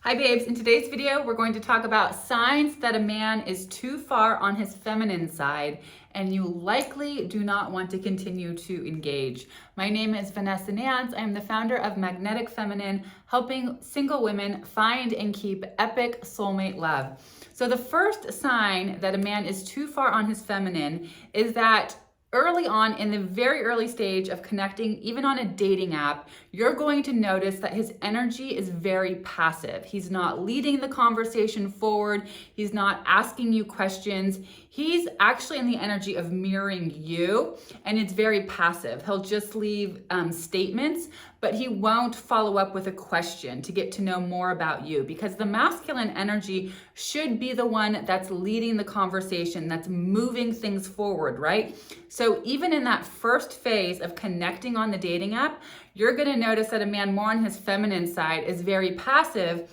Hi babes, in today's video, we're going to talk about signs that a man is too far on his feminine side and you likely do not want to continue to engage. My name is Vanessa. I am the founder of Magnetic Feminine, helping single women find and keep epic soulmate love. So the first sign that a man is too far on his feminine is that early on, in the very early stage of connecting, even on a dating app, you're going to notice that his energy is very passive. He's not leading the conversation forward. He's not asking you questions. He's actually in the energy of mirroring you, and it's very passive. He'll just leave statements, but he won't follow up with a question to get to know more about you, because the masculine energy should be the one that's leading the conversation, that's moving things forward, right? So even in that first phase of connecting on the dating app, you're gonna notice that a man more on his feminine side is very passive,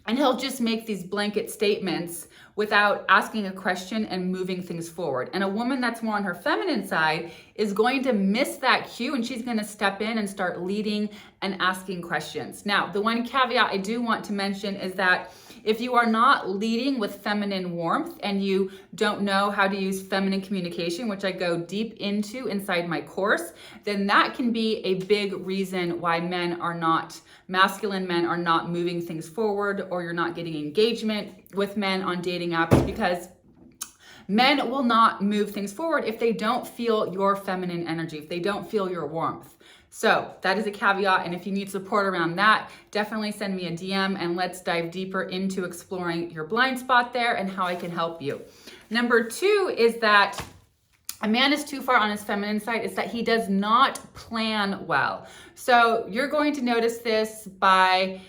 and he'll just make these blanket statements without asking a question and moving things forward. And a woman that's more on her feminine side is going to miss that cue, and she's gonna step in and start leading and asking questions. Now, the one caveat I do want to mention is that if you are not leading with feminine warmth and you don't know how to use feminine communication, which I go deep into inside my course, then that can be a big reason why masculine men are not moving things forward, or you're not getting engagement with men on dating apps, because men will not move things forward if they don't feel your feminine energy, if they don't feel your warmth. So that is a caveat, and if you need support around that, definitely send me a DM and let's dive deeper into exploring your blind spot there and how I can help you. Number two is that a man is too far on his feminine side is that he does not plan well. So you're going to notice this by,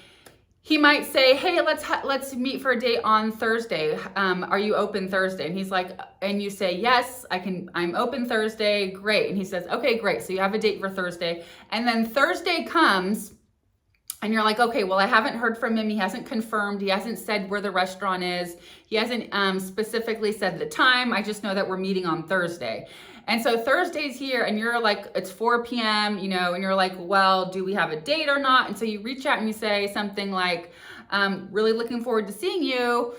he might say, hey, let's meet for a date on Thursday. Are you open Thursday? And he's like, and you say, yes, I'm open Thursday. Great. And he says, okay, great. So you have a date for Thursday. And then Thursday comes and you're like, okay, well, I haven't heard from him. He hasn't confirmed. He hasn't said where the restaurant is. He hasn't specifically said the time. I just know that we're meeting on Thursday. And so Thursday's here and you're like, it's 4 p.m., and you're like, well, do we have a date or not? And so you reach out and you say something like, really looking forward to seeing you,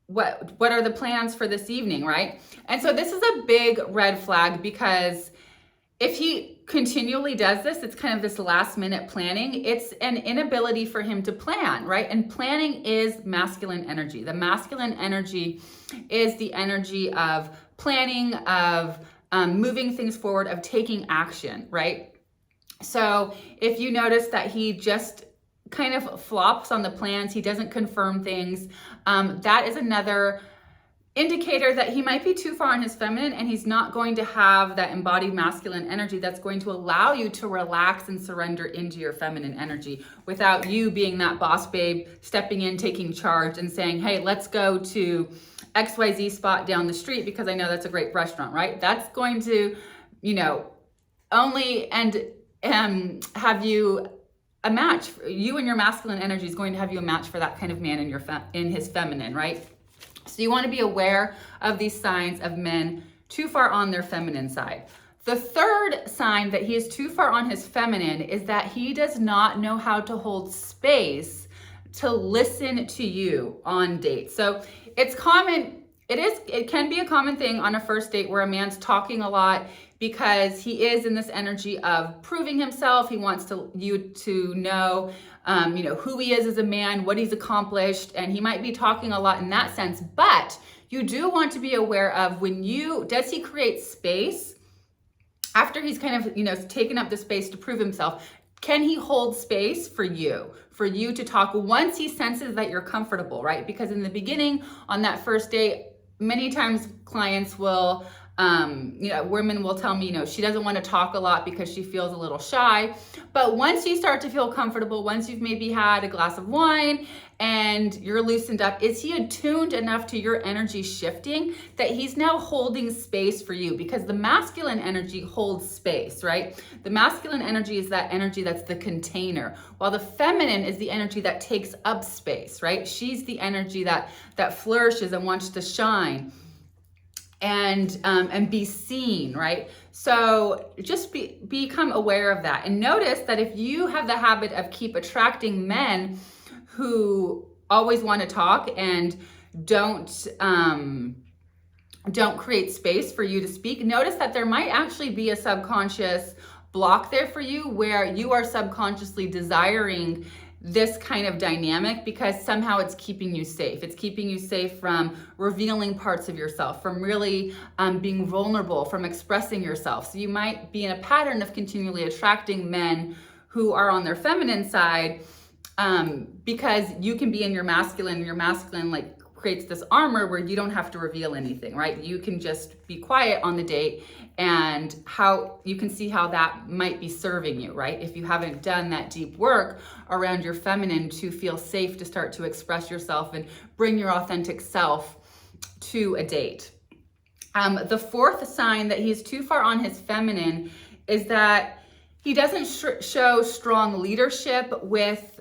what are the plans for this evening, right? And so this is a big red flag, because if he continually does this, it's kind of this last minute planning. It's an inability for him to plan, right? And planning is masculine energy. The masculine energy is the energy of planning, of moving things forward, of taking action, right? So if you notice that he just kind of flops on the plans, he doesn't confirm things, that is another indicator that he might be too far on his feminine, and he's not going to have that embodied masculine energy that's going to allow you to relax and surrender into your feminine energy without you being that boss babe, stepping in, taking charge and saying, hey, let's go to XYZ spot down the street because I know that's a great restaurant, right? That's going to, only have you a match. You and your masculine energy is going to have you a match for that kind of man in his feminine, right? So you want to be aware of these signs of men too far on their feminine side. The third sign that he is too far on his feminine is that he does not know how to hold space to listen to you on dates. So it's common, it can be a common thing on a first date where a man's talking a lot because he is in this energy of proving himself. He wants you to know who he is as a man, what he's accomplished, and he might be talking a lot in that sense. But you do want to be aware of does he create space after he's kind of, taken up the space to prove himself? Can he hold space for you to talk once he senses that you're comfortable, right? Because in the beginning on that first date, many times clients will, women will tell me, she doesn't want to talk a lot because she feels a little shy. But once you start to feel comfortable, once you've maybe had a glass of wine and you're loosened up, is he attuned enough to your energy shifting that he's now holding space for you? Because the masculine energy holds space, right? The masculine energy is that energy that's the container, while the feminine is the energy that takes up space, right? She's the energy that flourishes and wants to shine and be seen, right? So just become aware of that, and notice that if you have the habit of keep attracting men who always want to talk and don't create space for you to speak, notice that there might actually be a subconscious block there for you where you are subconsciously desiring this kind of dynamic because somehow it's keeping you safe. It's keeping you safe from revealing parts of yourself, from really being vulnerable, from expressing yourself. So you might be in a pattern of continually attracting men who are on their feminine side because you can be in your masculine, and your masculine like creates this armor where you don't have to reveal anything, right? You can just be quiet on the date, and how you can see how that might be serving you, right? If you haven't done that deep work around your feminine to feel safe to start to express yourself and bring your authentic self to a date. The fourth sign that he's too far on his feminine is that he doesn't show strong leadership with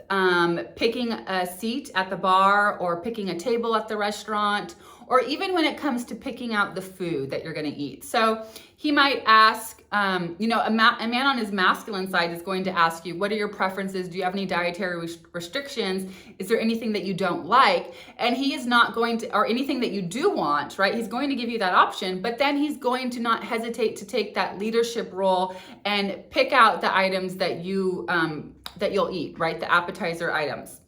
picking a seat at the bar or picking a table at the restaurant, or even when it comes to picking out the food that you're going to eat. So he might ask, a man on his masculine side is going to ask you, what are your preferences? Do you have any dietary restrictions? Is there anything that you don't like? And he is not going to, or anything that you do want, right? He's going to give you that option, but then he's going to not hesitate to take that leadership role and pick out the items that you'll eat, right? The appetizer items.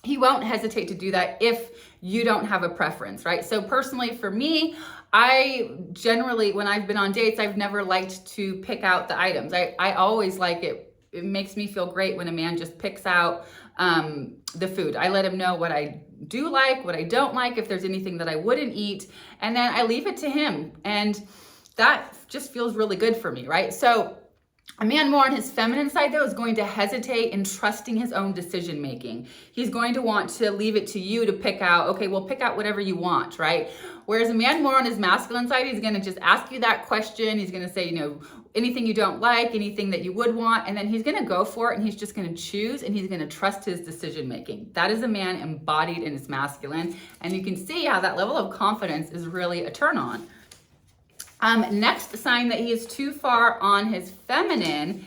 He won't hesitate to do that if you don't have a preference, right? So personally for me, I generally, when I've been on dates, I've never liked to pick out the items. I always like it. It makes me feel great when a man just picks out the food. I let him know what I do like, what I don't like, if there's anything that I wouldn't eat, and then I leave it to him. And that just feels really good for me, right? So a man more on his feminine side, though, is going to hesitate in trusting his own decision making. He's going to want to leave it to you to pick out, okay, well, pick out whatever you want, right? Whereas a man more on his masculine side, he's going to just ask you that question. He's going to say, anything you don't like, anything that you would want, and then he's going to go for it, and he's just going to choose, and he's going to trust his decision making. That is a man embodied in his masculine, and you can see how that level of confidence is really a turn on. Next sign that he is too far on his feminine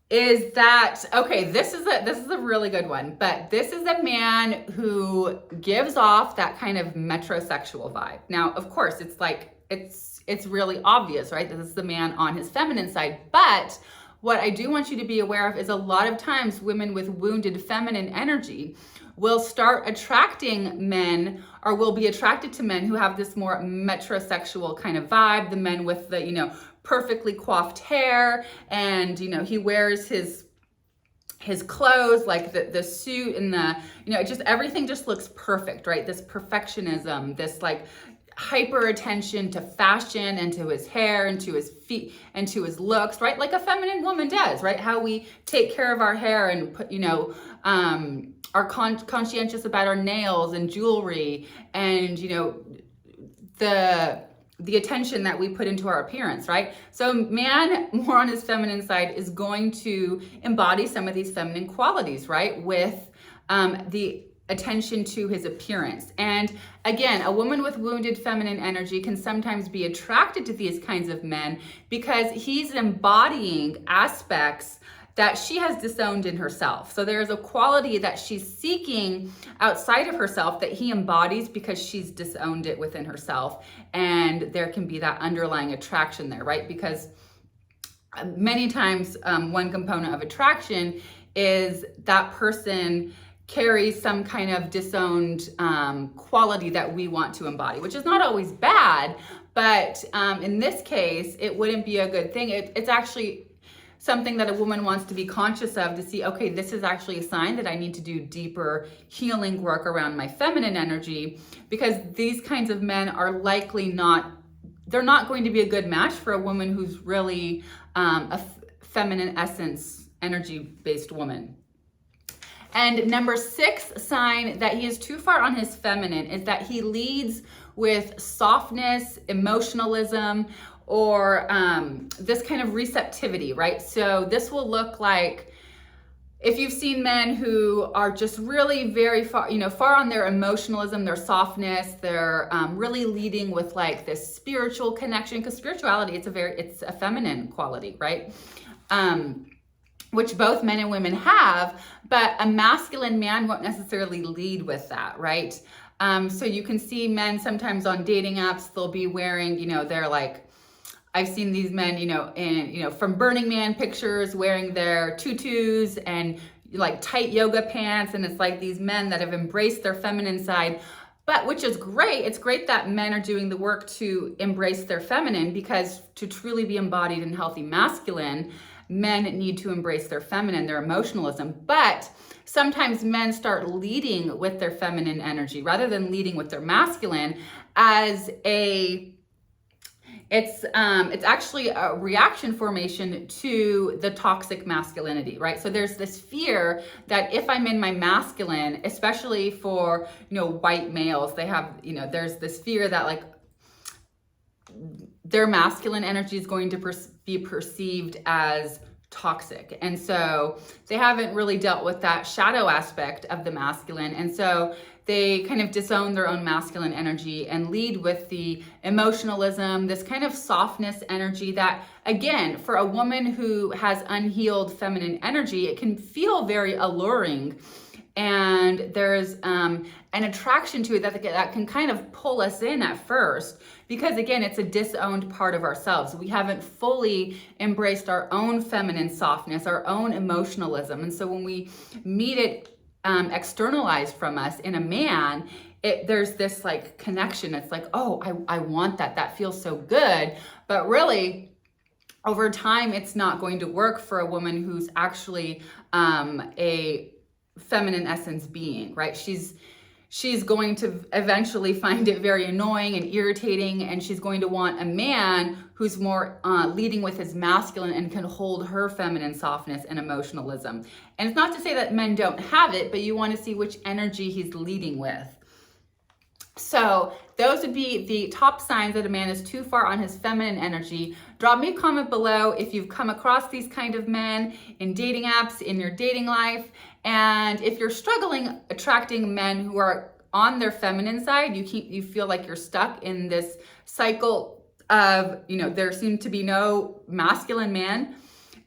is that, okay, this is a really good one, but this is a man who gives off that kind of metrosexual vibe. Now, of course, it's really obvious, right? This is the man on his feminine side, but what I do want you to be aware of is a lot of times women with wounded feminine energy will start attracting men, or will be attracted to men who have this more metrosexual kind of vibe, the men with the, perfectly coiffed hair, and, he wears his clothes, like the suit and the, just everything just looks perfect, right? This perfectionism, this like hyper attention to fashion and to his hair and to his feet and to his looks, right? Like a feminine woman does, right? How we take care of our hair and put, are conscientious about our nails and jewelry and, the attention that we put into our appearance, right? So man more on his feminine side is going to embody some of these feminine qualities, right? With the attention to his appearance. And again, a woman with wounded feminine energy can sometimes be attracted to these kinds of men because he's embodying aspects that she has disowned in herself. So there's a quality that she's seeking outside of herself that he embodies because she's disowned it within herself. And there can be that underlying attraction there, right? Because many times one component of attraction is that person carries some kind of disowned quality that we want to embody, which is not always bad, but in this case, it wouldn't be a good thing. It's actually something that a woman wants to be conscious of, to see, okay, this is actually a sign that I need to do deeper healing work around my feminine energy, because these kinds of men are likely they're not going to be a good match for a woman who's really a feminine essence, energy-based woman. And number 6 sign that he is too far on his feminine is that he leads with softness, emotionalism, or this kind of receptivity, right? So this will look like, if you've seen men who are just really very far, far on their emotionalism, their softness, they're really leading with like this spiritual connection, because spirituality, it's a feminine quality, right? which both men and women have, but a masculine man won't necessarily lead with that, right? So you can see men sometimes on dating apps, they'll be wearing, they're like, I've seen these men, from Burning Man pictures wearing their tutus and like tight yoga pants. And it's like these men that have embraced their feminine side, but which is great. It's great that men are doing the work to embrace their feminine, because to truly be embodied and healthy masculine, men need to embrace their feminine, their emotionalism. But sometimes men start leading with their feminine energy rather than leading with their masculine it's actually a reaction formation to the toxic masculinity, right? So there's this fear that if I'm in my masculine, especially for, white males, they have, there's this fear that like their masculine energy is going to be perceived as toxic. And so they haven't really dealt with that shadow aspect of the masculine. And so they kind of disown their own masculine energy and lead with the emotionalism, this kind of softness energy that, again, for a woman who has unhealed feminine energy, it can feel very alluring. And there's an attraction to it that can kind of pull us in at first, because again, it's a disowned part of ourselves. We haven't fully embraced our own feminine softness, our own emotionalism. And so when we meet it externalized from us in a man, there's this like connection. It's like, oh, I want that. That feels so good. But really, over time, it's not going to work for a woman who's actually a feminine essence being, right? She's going to eventually find it very annoying and irritating, and she's going to want a man who's more leading with his masculine and can hold her feminine softness and emotionalism. And it's not to say that men don't have it, but you want to see which energy he's leading with. So those would be the top signs that a man is too far on his feminine energy. Drop me a comment below if you've come across these kind of men in dating apps, in your dating life. And if you're struggling attracting men who are on their feminine side, you feel like you're stuck in this cycle of, there seem to be no masculine man,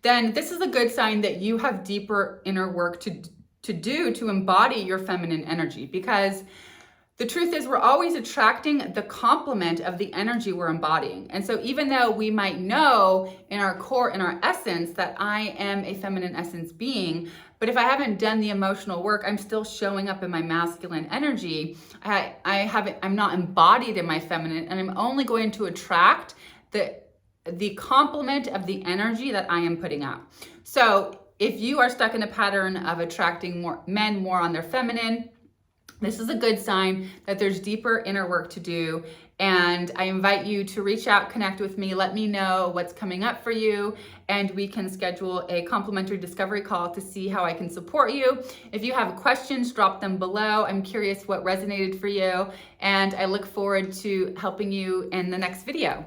then this is a good sign that you have deeper inner work to do to embody your feminine energy. Because the truth is, we're always attracting the complement of the energy we're embodying. And so even though we might know in our core, in our essence, that I am a feminine essence being, but if I haven't done the emotional work, I'm still showing up in my masculine energy. I'm not embodied in my feminine, and I'm only going to attract the complement of the energy that I am putting out. So if you are stuck in a pattern of attracting men more on their feminine, this is a good sign that there's deeper inner work to do. And I invite you to reach out, connect with me, let me know what's coming up for you, and we can schedule a complimentary discovery call to see how I can support you. If you have questions, drop them below. I'm curious what resonated for you, and I look forward to helping you in the next video.